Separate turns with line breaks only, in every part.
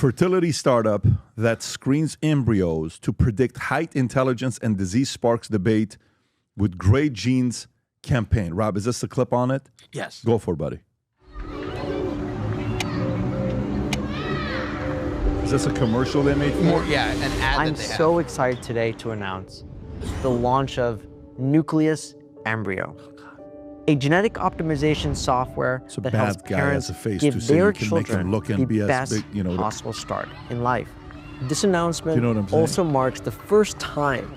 Fertility startup that screens embryos to predict height, intelligence, and disease sparks debate with Great Genes campaign. Rob, is this the clip on it?
Yes.
Go for it, buddy. Is this a commercial they made for?
Yeah, an ad
I'm
that they
so
have.
excited today to announce the launch of Nucleus Embryo, a genetic optimization software
It's a
that
bad
helps
guy
parents
has a face
give
to say
their
you can make him
children
look and
the
be as
best
big, you know,
possible start in life. This announcement
You know what I'm saying?
also marks the first time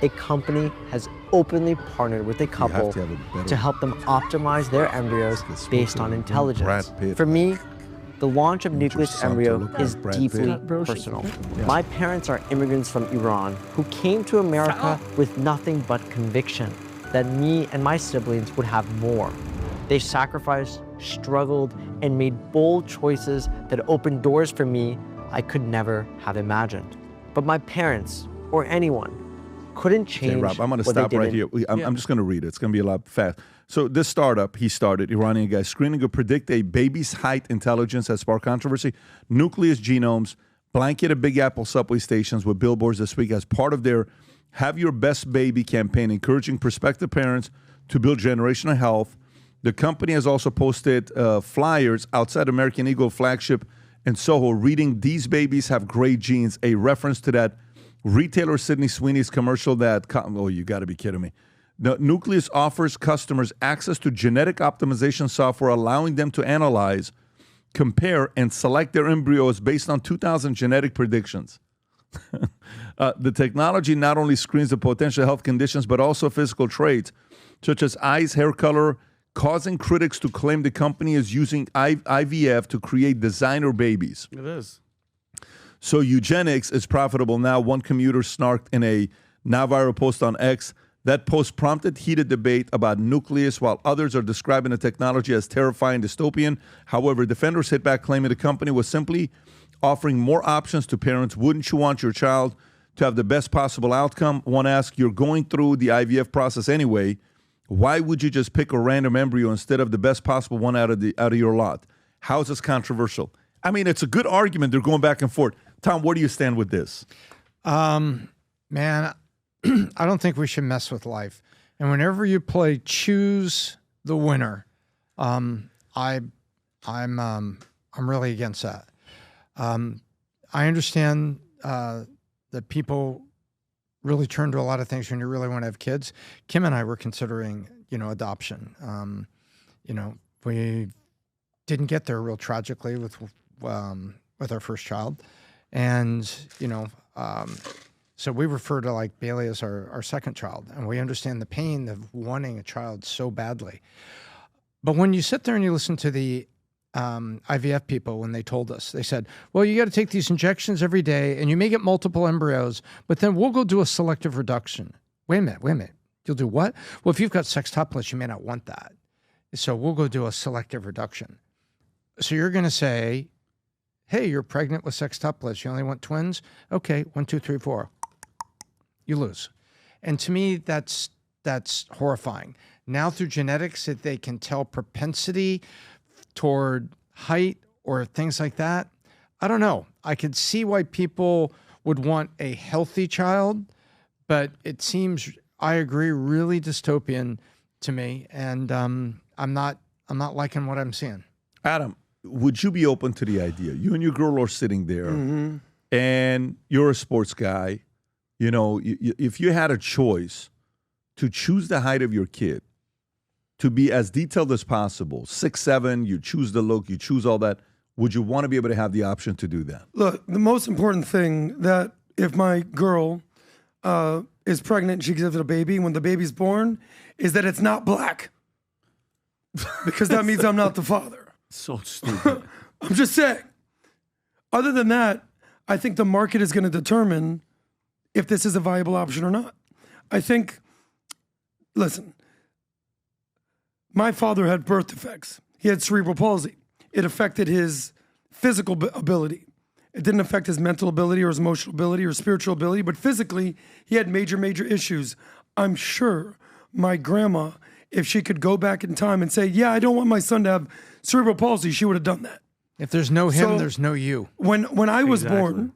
a company has openly partnered with a couple
to have a better-
to help them optimize their embryos
This is
based on
Brad
intelligence.
Pitt.
For me, the launch of
Need your
Nucleus
son to
Embryo
look
is
like Brad
deeply
Pitt.
personal. My parents are immigrants from Iran who came to America with nothing but conviction that me and my siblings would have more. They sacrificed, struggled, and made bold choices that opened doors for me I could never have imagined. But my parents, or anyone, couldn't change
Okay, Rob, I'm going to
what they
stop right
didn't.
here. I'm just going to read it. It's going to be a lot fast. So this startup he started, Iranian guy, screening to predict a baby's height, intelligence has sparked controversy. Nucleus Genomes blanketed Big Apple subway stations with billboards this week as part of their Have Your Best Baby campaign, encouraging prospective parents to build generational health. The company has also posted flyers outside American Eagle flagship in Soho reading, "These babies have great genes," a reference to that retailer Sydney Sweeney's commercial that, oh, you got to be kidding me. The Nucleus offers customers access to genetic optimization software, allowing them to analyze, compare, and select their embryos based on 2,000 genetic predictions. The technology not only screens the potential health conditions, but also physical traits, such as eyes, hair color, causing critics to claim the company is using IVF to create designer babies.
It is.
So eugenics is profitable now. One commuter snarked in a now viral post on X. That post prompted heated debate about Nucleus, while others are describing the technology as terrifying, dystopian. However, defenders hit back, claiming the company was simply offering more options to parents. Wouldn't you want your child to have the best possible outcome? One asks, you're going through the IVF process anyway. Why would you just pick a random embryo instead of the best possible one out of your lot? How is this controversial? I mean, it's a good argument. They're going back and forth. Tom, where do you stand with this?
Man, I don't think we should mess with life. And whenever you play choose the winner, I'm really against that. I understand that people really turn to a lot of things when you really want to have kids. Kim and I were considering, adoption. We didn't get there real tragically with our first child. And, so we refer to like Bailey as our second child, and we understand the pain of wanting a child so badly. But when you sit there and you listen to the IVF people, when they told us, they said, well, you got to take these injections every day and you may get multiple embryos, but then we'll go do a selective reduction. Wait a minute. You'll do what? Well, if you've got sextuplets, you may not want that. So we'll go do a selective reduction. So you're going to say, hey, you're pregnant with sextuplets. You only want twins? Okay, 1, 2, 3, 4. You lose. And to me, that's horrifying. Now through genetics, that they can tell propensity toward height or things like that. I don't know. I could see why people would want a healthy child, but it seems, I agree, really dystopian to me. And I'm not liking what I'm seeing.
Adam, would you be open to the idea? You and your girl are sitting there, and you're a sports guy. If you had a choice to choose the height of your kid, to be as detailed as possible, 6'7", you choose the look, you choose all that, would you want to be able to have the option to do that?
Look, the most important thing that if my girl is pregnant and she gives it a baby, when the baby's born, is that it's not black. Because that means I'm not the father.
So stupid.
I'm just saying. Other than that, I think the market is going to determine if this is a viable option or not. I think, listen, my father had birth defects. He had cerebral palsy. It affected his physical ability. It didn't affect his mental ability or his emotional ability or spiritual ability, but physically, he had major issues. I'm sure my grandma, if she could go back in time and say, yeah, I don't want my son to have cerebral palsy, she would have done that.
If there's no him,
So-
there's no you.
When I was born,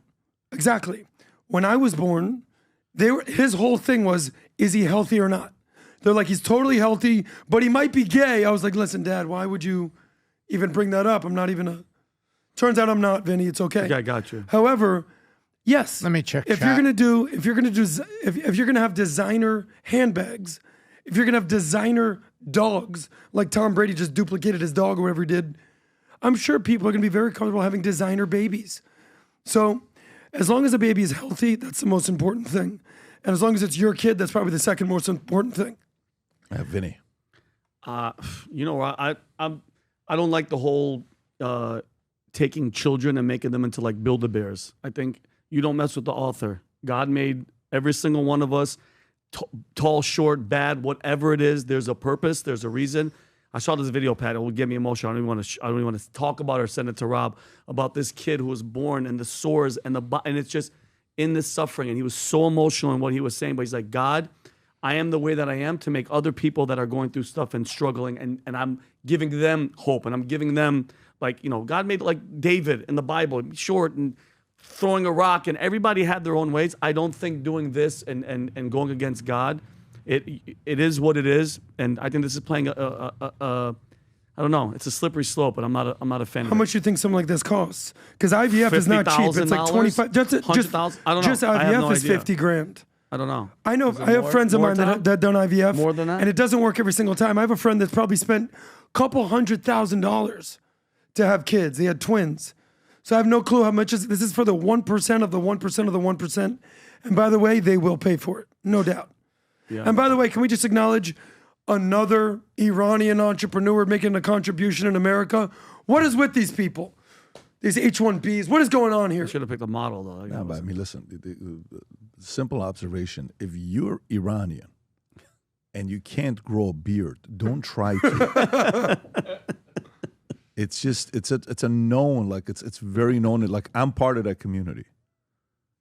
exactly. When I was born, his whole thing was, is he healthy or not? They're like, he's totally healthy, but he might be gay. I was like, listen, Dad, why would you even bring that up? I'm not even a. Turns out I'm not, Vinny. It's okay.
Okay, I got you.
However, yes.
Let me check
If
chat.
you're gonna have designer handbags, if you're gonna have designer dogs, like Tom Brady just duplicated his dog or whatever he did, I'm sure people are gonna be very comfortable having designer babies. So, as long as the baby is healthy, that's the most important thing, and as long as it's your kid, that's probably the second most important thing.
Vinny.
You know, I don't like the whole taking children and making them into like Build-A-Bears. I think you don't mess with the author. God made every single one of us, tall, short, bad, whatever it is. There's a purpose. There's a reason. I saw this video, Pat. It will get me emotional. I don't even want to talk about it or send it to Rob about this kid who was born and the sores and it's just in this suffering. And he was so emotional in what he was saying. But he's like, God, I am the way that I am to make other people that are going through stuff and struggling, and I'm giving them hope, and I'm giving them, like, you know, God made like David in the Bible, short and throwing a rock, and everybody had their own ways. I don't think doing this and going against God, it is what it is, and I think this is playing I don't know, it's a slippery slope, but I'm not a fan.
How much do you think something like this costs? Because IVF is not cheap. It's like
$50,000?
$25. Just
$100,000? I don't know.
Just
I have
IVF
no
is
idea.
$50,000.
I don't know.
I know.
Is it
I have
more-
friends of
more,
mine
Tom?
that done IVF.
More than that?
And it doesn't work every single time. I have a friend that's probably spent a couple $100,000 to have kids. They had twins. So I have no clue how much this is for the 1% of the 1% of the 1%. And by the way, they will pay for it. No doubt.
Yeah.
And by the way, can we just acknowledge another Iranian entrepreneur making a contribution in America? What is with these people? These H-1Bs. What is going on here?
I should have picked a model though.
No, but I mean, listen, the simple observation. If you're Iranian and you can't grow a beard, don't try to. It's just, it's a known, like it's very known. Like I'm part of that community.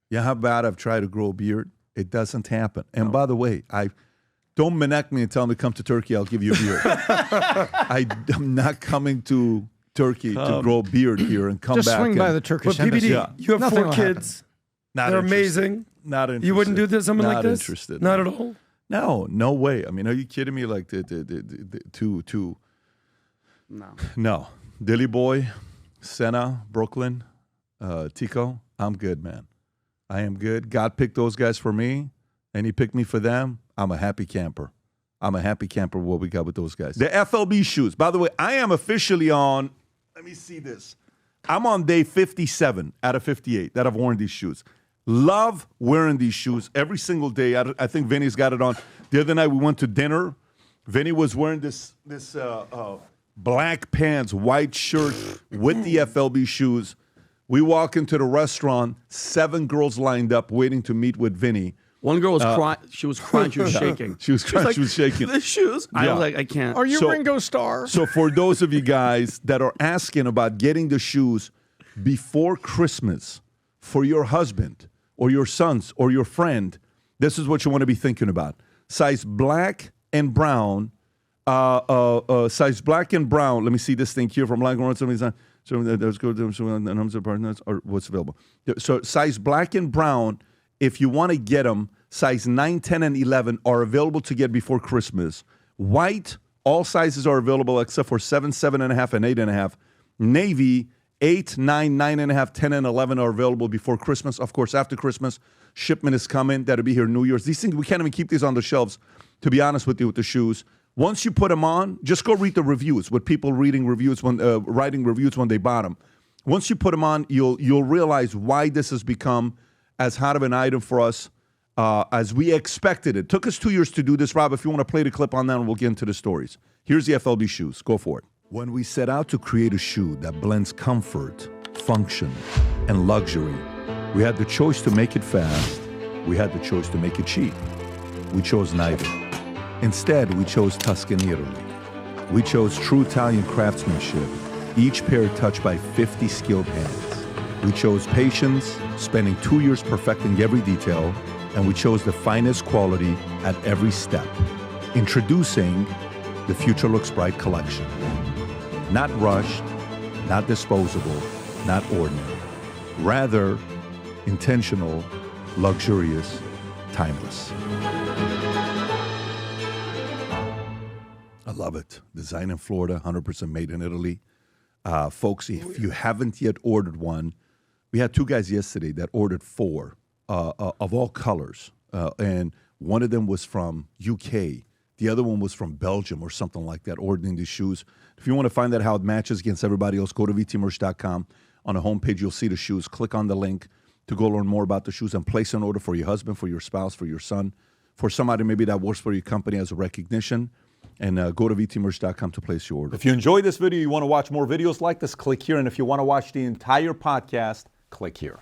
Yeah, how bad I've tried to grow a beard. It doesn't happen. And by the way, don't connect me and tell me come to Turkey, I'll give you a beard. I'm not coming to Turkey to grow a beard here and come
Just
back.
swing by
and-
the Turkish
But
embassy.
PBD, you have
Nothing
4
will happen.
kids.
Not
They're
interested.
amazing.
Not interested.
You wouldn't do this, something like
Not
this?
interested.
Not at all.
No, no way. I mean, are you kidding me? Like no. Dilly Boy, Senna, Brooklyn, Tico. I'm good, man. I am good. God picked those guys for me, and He picked me for them. I'm a happy camper. I'm a happy camper. What we got with those guys? The FLB shoes. By the way, I am officially on. Let me see this. I'm on day 57 out of 58 that I've worn these shoes. Love wearing these shoes every single day. I think Vinny's got it on. The other night we went to dinner. Vinny was wearing this black pants, white shirt with the FLB shoes. We walk into the restaurant, 7 girls lined up waiting to meet with Vinny.
One girl was crying. She was crying. She was shaking.
She was crying.
like,
She was shaking.
The shoes. I
Yeah.
was like, I can't.
Are you
So-
Ringo Starr?
So for those of you guys that are asking about getting the shoes before Christmas for your husband or your sons or your friend, this is what you want to be thinking about. Size black and brown. Size black and brown. Let me see this thing here from Langhorne. So let's go to some partners or what's available. So size black and brown. If you want to get them, size 9, 10, and 11 are available to get before Christmas. White, all sizes are available except for 7, 7.5, and 8.5. Navy, 8, 9, 9.5, 10, and 11 are available before Christmas. Of course, after Christmas, shipment is coming. That'll be here New Year's. These things, we can't even keep these on the shelves, to be honest with you, with the shoes. Once you put them on, just go read the reviews with people writing reviews when they bought them. Once you put them on, you'll realize why this has become as hot of an item for us as we expected it. Took us 2 years to do this, Rob. If you want to play the clip on that, we'll get into the stories. Here's the FLB shoes. Go for it. When we set out to create a shoe that blends comfort, function, and luxury, we had the choice to make it fast. We had the choice to make it cheap. We chose neither. Instead, we chose Tuscany, Italy. We chose true Italian craftsmanship, each pair touched by 50 skilled hands. We chose patience, spending 2 years perfecting every detail, and we chose the finest quality at every step. Introducing the Future Looks Bright collection. Not rushed, not disposable, not ordinary. Rather, intentional, luxurious, timeless. I love it. Designed in Florida, 100% made in Italy. Folks, if you haven't yet ordered one, we had 2 guys yesterday that ordered 4 of all colors. And one of them was from UK. The other one was from Belgium or something like that, ordering these shoes. If you want to find out how it matches against everybody else, go to vtmerch.com. On the homepage, you'll see the shoes. Click on the link to go learn more about the shoes and place an order for your husband, for your spouse, for your son, for somebody maybe that works for your company as a recognition. And go to vtmerch.com to place your order.
If you enjoyed this video, you want to watch more videos like this, click here. And if you want to watch the entire podcast, click here.